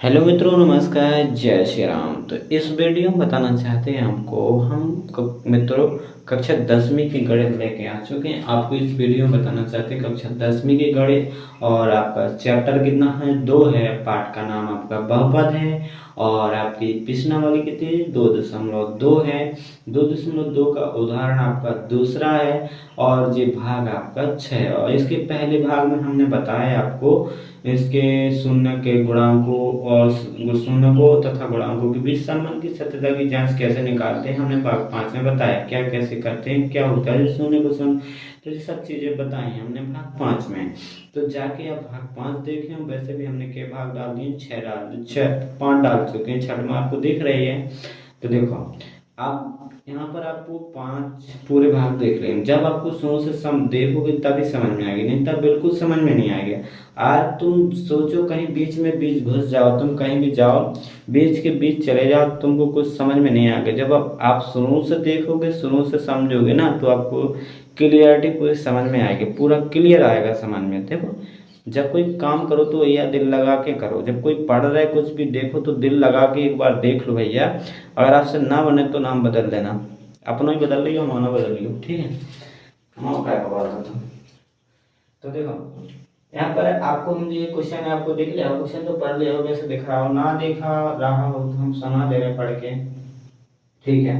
Hello मित्रों, नमस्कार, जय श्री राम। तो इस वीडियो में बताना चाहते हैं आपको मित्रों कक्षा 10वीं की गणित लेके आ चुके हैं। आपको इस वीडियो में बताना चाहते हैं कक्षा 10वीं की गणित, और आपका चैप्टर कितना है, 2 है। पाठ का नाम आपका बहुपद है, और आपकी प्रश्नावली कितनी 2.2 है। 2.2 का उदाहरण आपका दूसरा है, और ये भाग आपका 6 है। और इसके पहले भाग में हमने बताया आपको इसके शून्य के गुणांकों और शून्यकों तथा गुणांकों के बीच संबंध की सत्यता की जांच कैसे निकालते हैं, हमने भाग 5 में बताया। क्या कैसे करते हैं, क्या होता है शून्य को शून्य, तो ये सब चीजें बताई हमने भाग 5 में। तो जाके आप भाग 5 देखें। वैसे भी हमने के भाग डाल दिए, 5 डाल चुके हैं, 6वां आपको दिख रही है। तो देखो, आप यहाँ पर आपको 5 पूरे भाग देख रहे हैं। जब आपको शुरू से सम देखोगे तभी समझ में आएगी, नहीं तब बिल्कुल समझ में नहीं आएगा। आज तुम सोचो कहीं बीच घुस जाओ, तुम कहीं भी जाओ, बीच के बीच चले जाओ, तुमको कुछ समझ में नहीं आएगा। जब आप शुरू से देखोगे, शुरू से समझोगे ना, तो आपको क्लियरिटी पूरी समझ में आएगी, पूरा क्लियर आएगा समझ में। देखो, जब कोई काम करो तो भैया दिल लगा के करो। जब कोई पढ़ रहा है कुछ भी देखो तो दिल लगा के एक बार देख लो भैया। अगर आपसे ना बने तो नाम बदल देना, अपना ही बदल लियो, माना बदल लियो, ठीक है। मौका है बात था। तो देखो, यहाँ पर आपको हम ये क्वेश्चन है, आपको देख लिया क्वेश्चन, तो पढ़ लिया हो, वैसे दिख रहा हो, ना देखा रहा हो तो हम सुना दे रहे पढ़ के, ठीक है।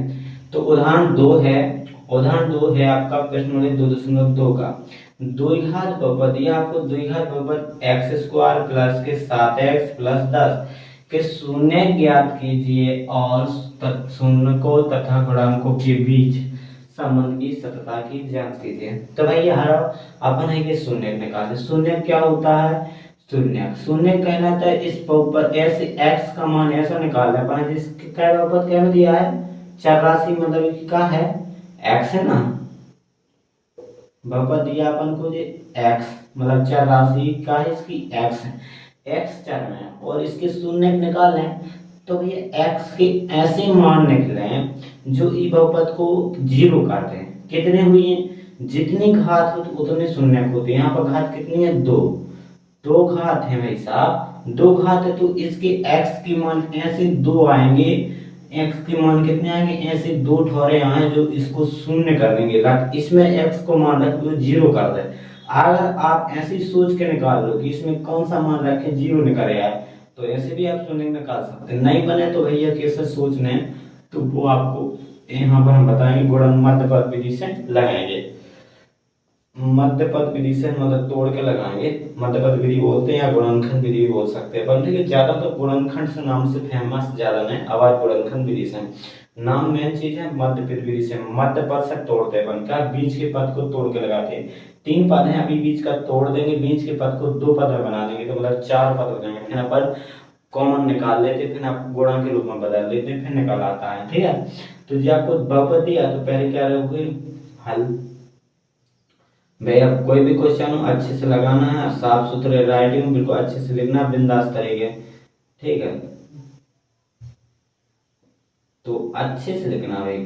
तो उदाहरण दो है आपका प्रश्न 2.2 का द्विघात बहुपद। यह आपको द्विघात बहुपद x² प्लस के 7x प्लस 10 के शून्य ज्ञात कीजिए और शून्यकों तथा गुणांकों के बीच संबंध की सत्यता की जांच कीजिए। तो भाई यार अपन है कि शून्य निकाले। शून्य क्या होता है, शून्य कहलाता है इस बहुपद ऐसे x का मान ऐसा निकालना है जिसके क्या बहुपद क्या दिया है, चर राशि, मतलब क्या है, x है ना। बहुपद दिया अपन को जे x, मतलब चर राशि का है, इसकी x है, x चर में है, और इसके शून्य निकाल लें तो ये x के ऐसे मान निकले जो ई बहुपद को 0 कर दें। कितने हुई हैं, जितनी घात हो तो उतने शून्य होते हैं। यहाँ पर घात कितनी है, 2 घात है भाई साहब, 2 घात है, तो इसके x के मान ऐसे 2 आएंगे। x के मान कितने आएंगे, ऐसे 2 ठोरे आए जो इसको शून्य कर देंगे। इसमें x को मान रख दो 0 कर दे। अगर आप ऐसी सोच के निकाल लो कि इसमें कौन सा मान रखे 0 निकल आए, तो ऐसे भी आप शून्य निकाल सकते हैं। नहीं बने तो भैया कैसे सोचने, तो वो आपको यहाँ पर हम बताएंगे, गुणन मध्य पद विधि से लगाएंगे। मध्य पद विधि से मतलब तोड़ के लगाएंगे। मध्य पद विधि बोलते हैं या गुणनखंड विधि भी बोल सकते हैं, पर लेकिन ज्यादा तो गुणनखंड से नाम से फेमस ज्यादा नहीं, आवाज गुणनखंड विधि से नाम मेन चीज है। मध्य पद विधि से मध्य पद से तोड़ते हैं, क्या बीच के पद को तोड़ के लगाते हैं। 3 पद है, अभी बीच का तोड़ देंगे, बीच के पद को 2 पद में बना देंगे, तो मतलब 4 पद हो जाएंगे। फिर अपन कॉमन निकाल लेते, फिर आप गुणा के रूप में बदल लेते, फिर निकाल आता है, ठीक है। तो जो आपको बहुपद दिया तो पहले क्या रहोगे, हल। भाई अब कोई भी क्वेश्चन हो अच्छे से लगाना है, साफ सुथरे राइटिंग बिल्कुल अच्छे से लिखना, बिंदास तरीके, ठीक है। तो अच्छे से लिखना भाई,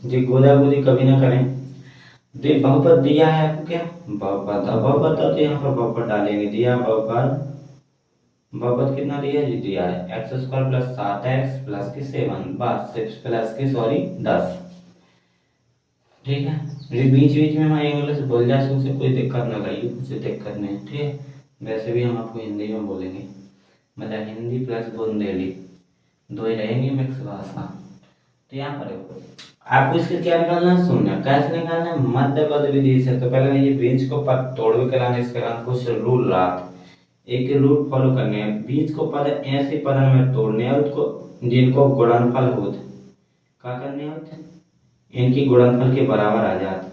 जी गोदा गोदी कभी ना करें। तो बहुपद दिया है आपको, क्या बहुपद, अब बहुपद तो यहाँ पर बहुपद डालेंगे। दिया बहुपद, बहुपद कितना दिया है जी, दिया है x² प्लस 7x प्लस के 7, बस प्लस के 10, ठीक है। बीच बीच में मैं इंग्लिश बोल जा से कोई दिक्कत ना करिए, कुछ दिक्कत नहीं, ठीक है। वैसे भी हम आपको हिंदी में बोलेंगे, मतलब हिंदी प्लस बुंदेली, 2 ही रहेंगे मिक्स भाषा। तो यहाँ पर आपको इसके क्या निकालना है, शून्य। कैसे निकालना है, मध्य पद विधि से। तो पहले ये बीच को पद तोड़ के कराने, इसके कुछ रूल रहा, एक रूल फॉलो करने हैं। बीच को पद ऐसे पद में तोड़ने हैं, उसको जिनको गुणनफल होते क्या करने होते, इनकी गुणनफल के बराबर आ जाते।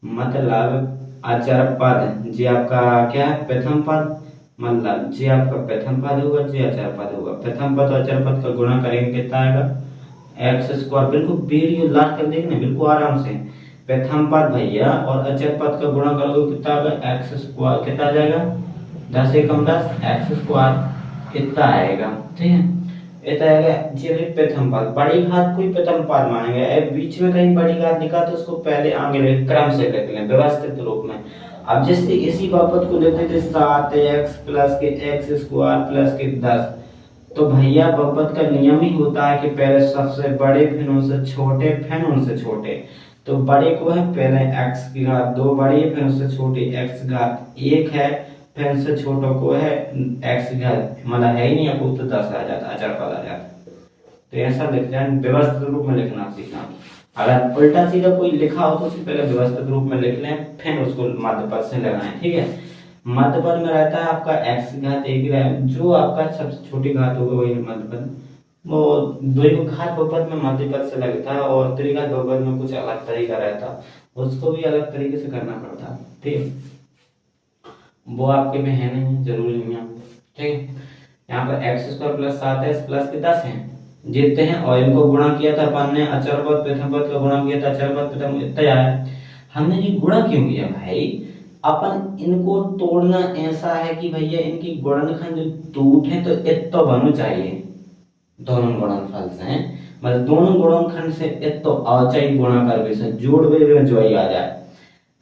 मतलब अचर पद जी आपका क्या है, प्रथम पद, मतलब जी आपका प्रथम पद होगा, जी अचर पद होगा। प्रथम पद और अचर पद का गुणा करेंगे, कितना आएगा, x²। बिल्कुल वीडियो लास्ट कर देखना बिल्कुल आराम से। प्रथम पद भैया और अचर पद का गुणा करोगे कितना आएगा, x², कितना आ जाएगा, 10 एकम 10, x² कितना आएगा, ठीक है। प्रथम पद, बड़ी घात कोई प्रथम पद मानेंगे। बीच में कहीं बड़ी घात लिखा तो उसको पहले आगे क्रम से लिख लें व्यवस्थित रूप में। अब जैसे इसी बहुपद को लिख देते 7x प्लस के x² प्लस के 10, तो भैया बहुपद का नियम ही होता है कि पहले सबसे बड़े फिर उनसे छोटे फिर उनसे छोटे। तो बड़े को है पहले x की घात 2 बड़ी है, फिर उससे छोटी x की घात 1 है, फिर उससे छोटों को है x की घात मतलब है ही नहीं आपको तो 10 आ जाता, अचर पद आ जाता। तो ऐसा लिख जाए, व्यवस्थित रूप में लिखना सीखना। अगर उल्टा सीधा कोई लिखा हो तो उससे पहले व्यवस्थित रूप में लिख लें, फिर उसको मध्य पद से लगाएं, ठीक है। मध्य पद में रहता है आपका x की घात 1, जो आपका सबसे छोटी घात होगी वही मध्य पद। वो द्विघात बहुपद में मध्य पद से लगता है और त्रिघात बहुपद में कुछ अलग तरीका रहता है, उसको भी अलग तरीके से करना पड़ता है, ठीक। वो आपके में है नहीं, जरूरी नहीं है, ठीक। यहाँ पर x square plus 7x plus के 10 है जीतते हैं, और इनको गुणा किया था अपन ने, अचर पद प्रथम पद का गुणा किया था, अचर पद प्रथम इतना आया। हमने ये गुणा क्यों किया भाई, अपन इनको तोड़ना ऐसा है कि भैया इनकी गुणनखंड जो टूट है तो इतना बनना चाहिए, दोनों गुणनफल से मतलब दोनों गुणनखंड से इतना आ चाहिए, गुणा कर से जोड़ में जो ही आ जाए।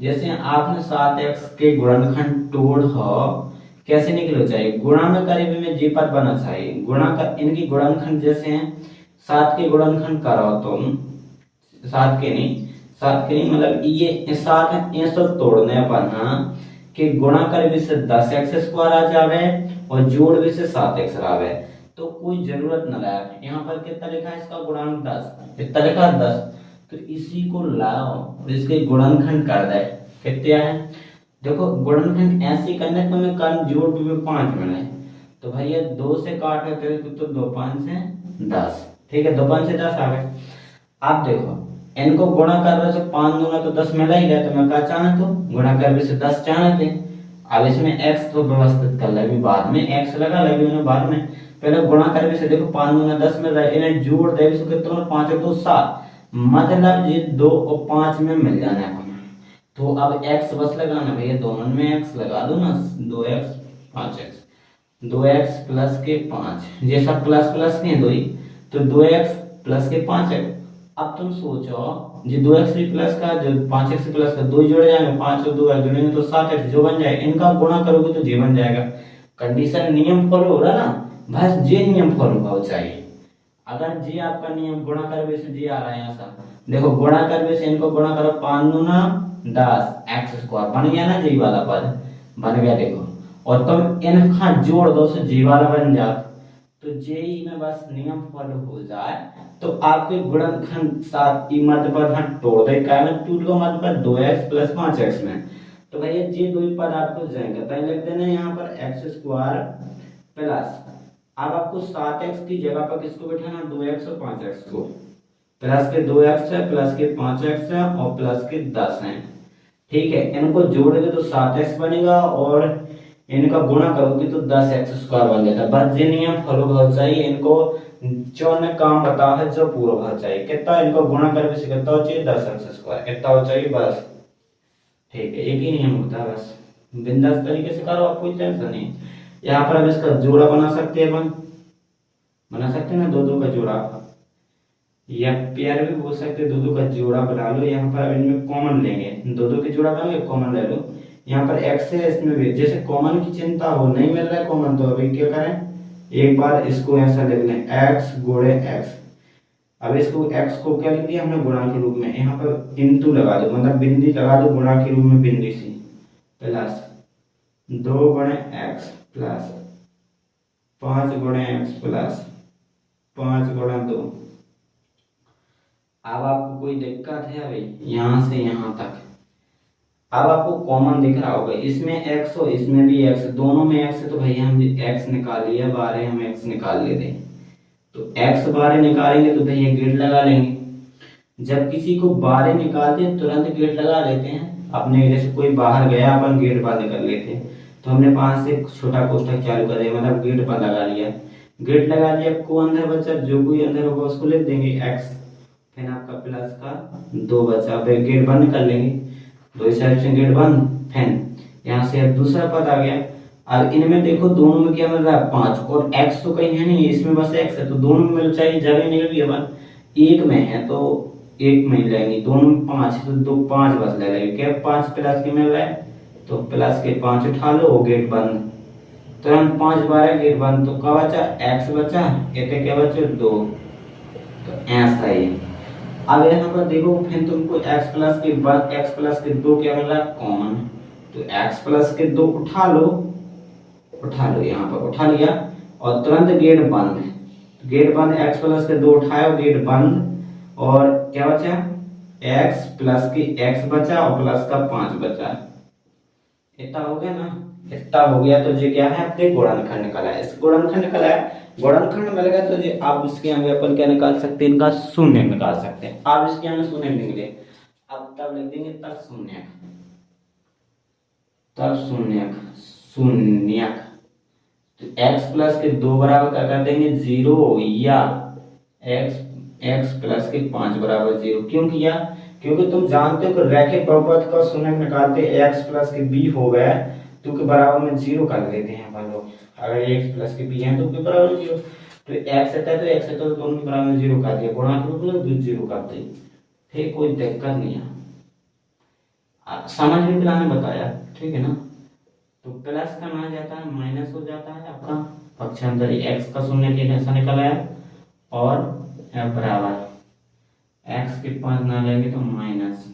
जैसे आपने 7x के गुणनखंड तोड़ हो कैसे निकलो चाहिए, गुणा में करीब में जी पद बना चाहिए, गुणा कर इनकी गुणनखंड जैसे हैं 7 के गुणनखंड करो तुम, 7 के नहीं मतलब ये 7 है, ऐसा तोड़ने अपन कि गुणा कर भी से 10x स्क्वायर आ जावे और जोड़ भी से 7x आवे, तो कोई जरूरत न लाए। यहाँ पर कितना लिखा है इसका गुणांक 10, कितना लिखा है 10, तो इसी को लाओ और इसके गुणनखंड कर दे, कितने है देखो गुणनखंड ऐसे करने तो हमें कर्ण जोड़ भी 5 मिले, तो भैया 2 से काट करते तो 2 5 से 10, ठीक है 2 5 से 10 आ गए। आप देखो इनको गुणा कर रहे तो 5 दूना तो 10 मिला ही गया, तो मैं क्या चाहना तो गुणा कर से 10 चाहना थे। अब इसमें x तो व्यवस्थित कर ले, बाद में x लगा लगी उन्हें बाद में, पहले गुणा कर से देखो 5 दूना 10 मिल रहा है, इन्हें जोड़ दे तो कितना 5 और 2 7, मतलब ये 2 और 5 में मिल जाना है। तो अब x बस लगाना भैया, दोनों में x लगा दो ना, 2x 5x 2x प्लस के 5, ये सब प्लस प्लस नहीं दो ही, तो 2x प्लस के 5x। अब तुम सोचो जो 2x प्लस का जो 5x प्लस का 2 जोड़े जाएंगे, 5 और 2 जोड़ेंगे तो 7x जो बन जाएगा, इनका गुणा करोगे तो जे बन जाएगा। कंडीशन नियम फॉलो हो रहा ना, बस जे नियम फॉलो होना चाहिए। अगर जी आपका नियम गुणा करने से जी आ रहा है ऐसा, देखो गुणा करने से इनको गुणा करो 5 दूना 10 एक्स स्क्वायर बन गया ना, जी वाला पद बन गया देखो, और तुम इनका जोड़ दो से जी वाला बन जाता, तो जेई में बस नियम फॉलो हो जाए तो आपके गुणनखंड साथ ई मध्य पद तोड़ दे, क्या में टूट गया मध्य पद 2x प्लस 5x में, तो भैया जे दो पद आपको जाएंगे, तो लिख देना यहाँ पर x स्क्वायर प्लस, अब आपको 7x की जगह पर किसको बिठाना 2x और 5x को, प्लस के 2x है प्लस के 5x है और प्लस के 10 है, ठीक है। इनको जोड़ोगे तो 7x बनेगा और इनका गुणा करोगे तो 10x स्क्वायर बन जाता है। बस ये नियम फॉलो होना चाहिए, इनको जो ने काम बता है जो पूरा होना चाहिए, कितना इनको गुणा करके से कितना हो चाहिए 10x स्क्वायर कितना हो चाहिए बस, ठीक है एक ही नियम होता है, बस बिंदास तरीके से करो, आप कोई टेंशन नहीं। यहाँ पर अब इसका जोड़ा बना सकते हैं, अपन बना सकते हैं ना, दो दो का जोड़ा या पेयर भी बोल सकते हैं, दो दो का जोड़ा बना लो। यहाँ पर इनमें कॉमन लेंगे, दो दो के जोड़ा बना लो कॉमन ले लो। यहाँ पर x है, इसमें भी जैसे कॉमन की चिंता हो, नहीं मिल रहा है कॉमन, तो अभी क्या करें एक बार इसको ऐसा लिख लें x गुणे x। अब इसको x को क्या लिख दिया हमने गुणा के रूप में, यहाँ पर इंटू लगा दो मतलब बिंदी लगा दो, गुणा के रूप में बिंदी सी प्लस 2 गुणे x प्लस 5 गुणे x प्लस 5 गुणा 2। अब आपको कोई दिक्कत है अभी यहाँ से यहाँ तक, अब आपको कॉमन दिख रहा होगा, इसमें x हो इसमें भी x, दोनों में x है तो भैया हम x निकाल लिया, बारे हम x निकाल लेते, तो x बारे निकालेंगे तो भैया गेट लगा लेंगे। जब किसी को बारे निकालते तुरंत गेट लगा लेते हैं अपने, जैसे कोई बाहर गया अपन गेट बंद कर लेते हैं, तो हमने 5 से छोटा कोष्ठक चालू कर दिया मतलब गेट बंद लगा लिया, गेट लगा लिया को अंदर बचा, जो कोई अंदर होगा उसको लिख देंगे x, फिर आपका प्लस का 2 बचा, फिर गेट बंद कर लेंगे, दो साइड से गेट बंद, फिर यहाँ से अब दूसरा पद आ गया। अब इनमें देखो दोनों में क्या मिल रहा है 5, और x तो कहीं है नहीं, इसमें बस x है, तो दोनों में मिल चाहिए, जगह निकल गई अपन, एक में है तो एक में लेंगे, दोनों में 5 है तो 2 5 बस ले लेंगे, क्या 5 प्लस के मिल रहा है तो प्लस के 5 उठा लो, गेट बंद, तुरंत 5 12 गेट बंद, तो क्या बचा x बचा, इतने क्या बचे 2, तो ऐसा ही। अब यहाँ पर देखो फिर तुमको x प्लस के 2 क्या मिला कॉमन, तो x प्लस के 2 उठा लो, यहाँ पर उठा लिया और तुरंत गेट बंद, x प्लस के 2 उठाया गेट बंद, और क्या बचा x प्लस की x बचा और प्लस का 5 बचा, इतना हो गया ना, इतना हो गया। तो ये क्या है अपने गुणनखंड निकला है, इस गुणनखंड निकला है, गुणनखंड मिल गया तो ये आप इसके आगे अपन क्या निकाल सकते हैं, इनका शून्य निकाल सकते हैं। आप इसके आगे शून्य लिखेंगे, अब तब लिख देंगे तब शून्य, शून्यक, तो x प्लस के 2 बराबर क्या कर देंगे 0, या x प्लस के 5 बराबर 0। क्यों किया, क्योंकि तुम जानते हो कि रैखिक बहुपद का शून्य निकालते x प्लस के b हो गया तो के बराबर में 0 कर देते हैं अपन लोग, अगर x प्लस के b है तो के बराबर में 0, तो x आता है तो x आता है तो दोनों के बराबर में 0 कर दिया, गुणा के रूप में 0 कर दिए, ठीक, कोई दिक्कत नहीं है, समझ में लाने बताया, ठीक है ना। तो प्लस का मान जाता है माइनस हो जाता है आपका पक्षांतरी, x का शून्य के जैसा निकला है, और बराबर x के 5 ना लेंगे तो माइनस,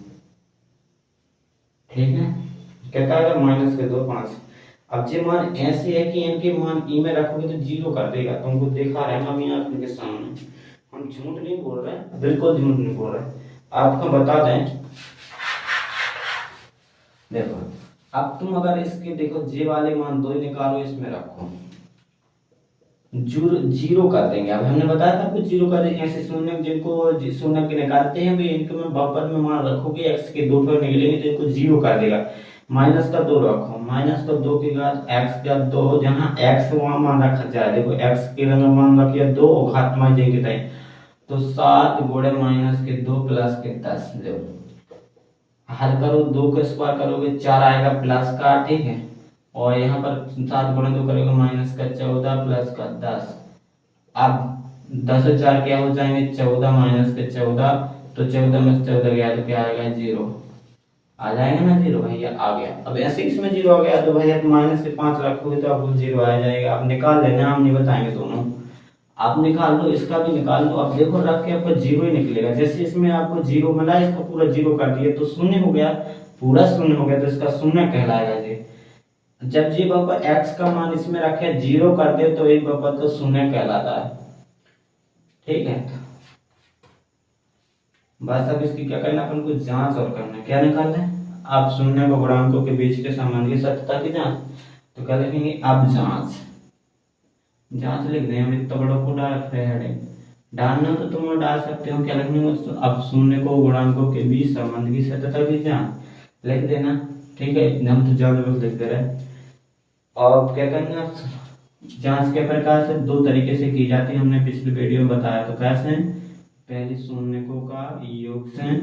ठीक है, कहता है माइनस के 2 5। अब जो मान ऐसे है कि इनके मान ई में रखोगे तो 0 कर देगा, तुमको दिखा रहे हैं हम यहाँ आपके सामने, हम झूठ नहीं बोल रहे हैं, बिल्कुल झूठ नहीं बोल रहे, आपको बता दें। देखो अब तुम अगर इसके देखो जे वाले मान 2 निकालो, इसमें रखो, 0 कर देंगे। अब हमने बताया था कुछ 0 कर देंगे, ऐसे शून्य जिनको शून्य के निकालते हैं भी इनको में बहुपद में मान रखोगे, x के 2 पर निकलेंगे तो इनको 0 कर देगा। माइनस का 2 रखो, माइनस का 2 के बाद x का 2, जहाँ x वहां मान रखा जाए, देखो x के रंग मान रखिए 2 घात में जाएंगे तो 7 गुणे माइनस के 2 प्लस के 10, देखो हल करो, 2 का स्क्वायर करोगे 4 आएगा प्लस का, ठीक है, और यहाँ पर 7 गुणा 2 करोगे माइनस का 14 प्लस का 10, अब 10 और 4 क्या हो जाएंगे 14 माइनस के 14, तो 14 में से 14 गया तो क्या आएगा 0, आ जाएगा ना 0 भैया, आ गया। अब ऐसे इसमें 0 आ गया तो भैया माइनस के 5 रखोगे तो आपको 0 आ जाएगा, आप निकाल लेना, हम नहीं बताएंगे दोनों, आप निकाल लो, इसका भी निकाल लो। अब देखो रख के आपको 0 ही निकलेगा, जैसे इसमें आपको 0 मिला, इसको पूरा 0 कर दिया तो शून्य हो गया, पूरा शून्य हो गया तो इसका शून्य कहलाएगा जी। जब जी बहुपद x का मान इसमें रखे 0 कर दे तो एक बहुपद तो शून्य कहलाता है, ठीक है। बस अब इसकी क्या करना, अपन को जांच और करना, क्या निकालना है, आप शून्य व गुणांकों के बीच के संबंध की सत्यता की जांच, तो क्या लिखेंगे अब जांच लिख दें, हम इतना बड़ा को डाल रहे हैं, डालना तो तुम डाल सकते हो, क्या लिखने को अब शून्य को गुणांकों के बीच संबंध की सत्यता की जांच लिख देना, ठीक है, हम तो जबरदस्त लिख दे रहे हैं। और क्या करना, जांच के प्रकार से 2 तरीके से की जाती है, हमने पिछले वीडियो में बताया, तो कैसे, पहले शून्यकों का योग से,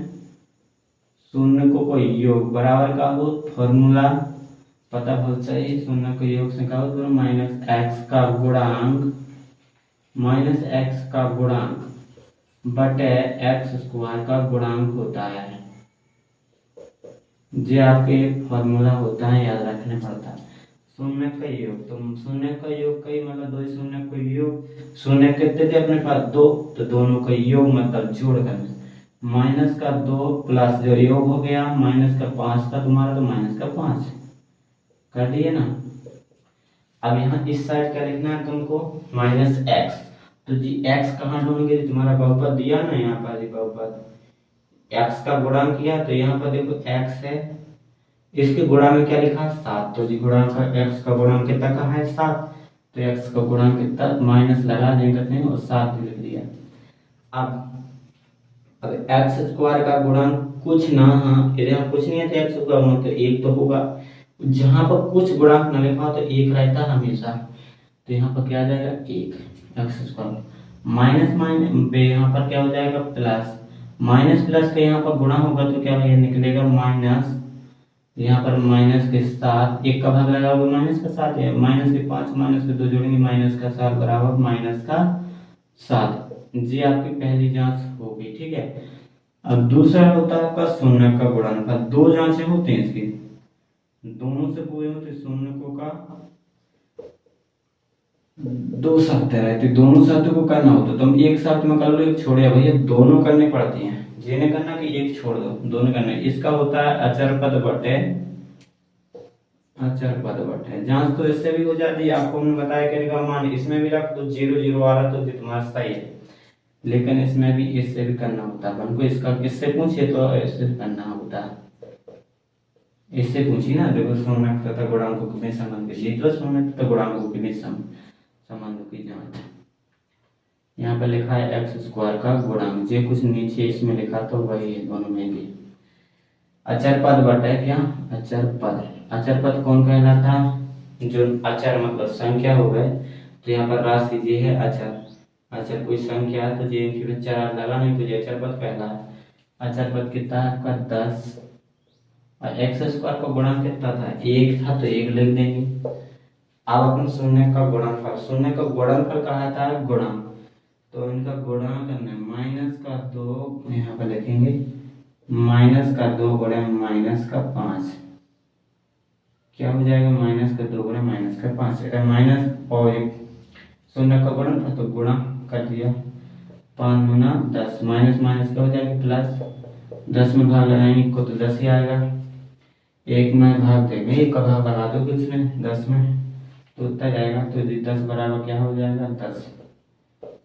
शून्यकों को योग बराबर का हो, फॉर्मूला पता बहुत सही, शून्य को योग से का हो माइनस एक्स का गुणांक बटे एक्स स्क्वायर का गुणांक होता है, जो आपके फॉर्मूला होता है, याद रखने पड़ता है। शून्य का योग, तो शून्य का योग कई मतलब 2 शून्य का योग, शून्य कितने थे अपने पास 2, तो दोनों का योग मतलब जोड़ करना, माइनस का 2 प्लस जो योग हो गया माइनस का 5 था तुम्हारा, तो माइनस का 5 कर दिए ना। अब यहाँ इस साइड क्या लिखना है तुमको माइनस एक्स, तो जी एक्स कहाँ ढूंढोगे, तुम्हारा बहुपद दिया ना यहाँ पर बहुपद एक्स का गुणांक किया, तो यहाँ पर देखो एक्स है, इसके गुणा में क्या लिखा 7, तो जी गुणांक एक्स का गुणांक कितना का है 7, तो एक्स का गुणांक कितना माइनस लगा देंगे और 7 लिख दिया। अब एक्स स्क्वायर का गुणांक कुछ ना, हाँ इधर कुछ नहीं है तो एक्स स्क्वायर मतलब 1 तो होगा, जहां पर कुछ गुणांक न लिखा तो 1 रहता हमेशा, तो यहाँ पर क्या आ जाएगा 1 एक्स स्क्वायर माइनस माइनस यहाँ पर क्या हो जाएगा प्लस, माइनस प्लस का यहाँ पर गुणा होगा तो क्या निकलेगा माइनस, यहाँ पर माइनस के 7 1 का भाग लगा होगा माइनस का 7 है, माइनस के 5 माइनस के 2 जोड़ेंगे माइनस का 7 बराबर माइनस का 7, जी आपकी पहली जांच होगी, ठीक है। अब दूसरा होता है आपका शून्य का गुणनफल, 2 जांचें होती हैं इसकी, दोनों से पूरे होते शून्य को का दो शर्तें रहती, दोनों शर्तों को करना हो तो तुम एक शर्त में कर लो, एक छोड़े भैया, दोनों करनी पड़ती हैं। ये नहीं करना कि एक छोड़ दो, दोनों करना है। इसका होता है अचर पद बटे अचर पद बटे जांच, तो इससे भी हो जाती है। आपको हमने बताया कि इनका मान इसमें भी रख दो, 0 0 आ रहा तो ये तुम्हारा सही है, लेकिन इसमें भी इससे भी करना होता है अपन को। इसका किससे पूछे तो इससे करना होता है, इससे पूछी ना। देखो शून्य तथा गुणांकों के बीच संबंध की, तो शून्य तथा गुणांकों के बीच संबंध की जांच। यहाँ पे लिखा है एक्स स्क्वायर का गुणांक, जो कुछ नीचे इसमें लिखा तो वही है दोनों में भी। अचर पद बटे क्या, अचर पद। अचर पद कौन कहलाता है, जो अचर मतलब संख्या हो गए, तो यहाँ पर राशि ये है अचर। अचर कोई संख्या है तो ये फिर चार लगा नहीं तो ये अचर पद कहला है। अचर पद कितना है आपका 10, और एक्स स्क्वायर का गुणांक कितना था, 1 था तो 1 लिख देंगे। अब अपन शून्य का गुणनफल, शून्य का गुणनफल कहा था गुणांक, तो इनका गुणा करना है माइनस का 2, यहाँ पर लिखेंगे माइनस का 2 गुणे माइनस का 5, क्या हो जाएगा माइनस का 2 गुणे माइनस का 5, এটা माइनस और एक शून्य का गुणनफल तो गुणा कर दिया, 5 गुना 10, माइनस माइनस क्या हो जाएगा प्लस, 10 में भाग लगाएंगे को तो 10 ही आएगा, 1 में भाग देंगे, 1 का भाग लगा दो किसमें 10 में, तो उतना जाएगा, तो 10 बराबर क्या हो जाएगा 10,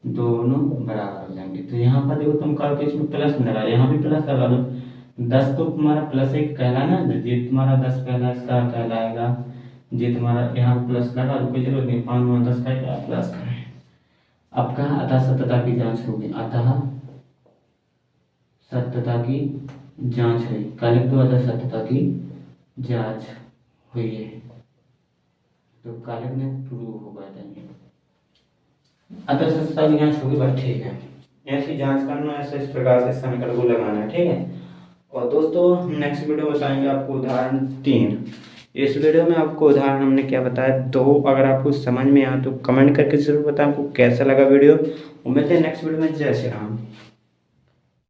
दोनों बराबर हो जाएंगे। तो यहाँ पर देखो तुम कहो कि इसमें प्लस में लगा, यहाँ भी प्लस लगा दो, 10 तो तुम्हारा प्लस एक कहलाना, जी तुम्हारा 10 कहला इसका कहलाएगा, जी तुम्हारा यहाँ प्लस लगा दो, कोई जरूरत नहीं, 5 में 10 का क्या प्लस करें। अब कहा अतः सत्यता की जांच होगी, अतः सत्यता की जांच हुई, कल तो अतः सत्यता की जांच हुई है, तो कालिक ने प्रूव होगा देंगे अतः सत्यता की जांच होगी, बस ठीक है। ऐसी जांच करना, ऐसे इस प्रकार से समीकरण को लगाना है, ठीक है। और दोस्तों नेक्स्ट वीडियो बताएंगे आपको उदाहरण 3। इस वीडियो में आपको उदाहरण हमने क्या बताया 2, अगर आपको समझ में आया तो कमेंट करके जरूर बताएं आपको कैसा लगा वीडियो। उम्मीद है नेक्स्ट वीडियो में। जय श्री राम।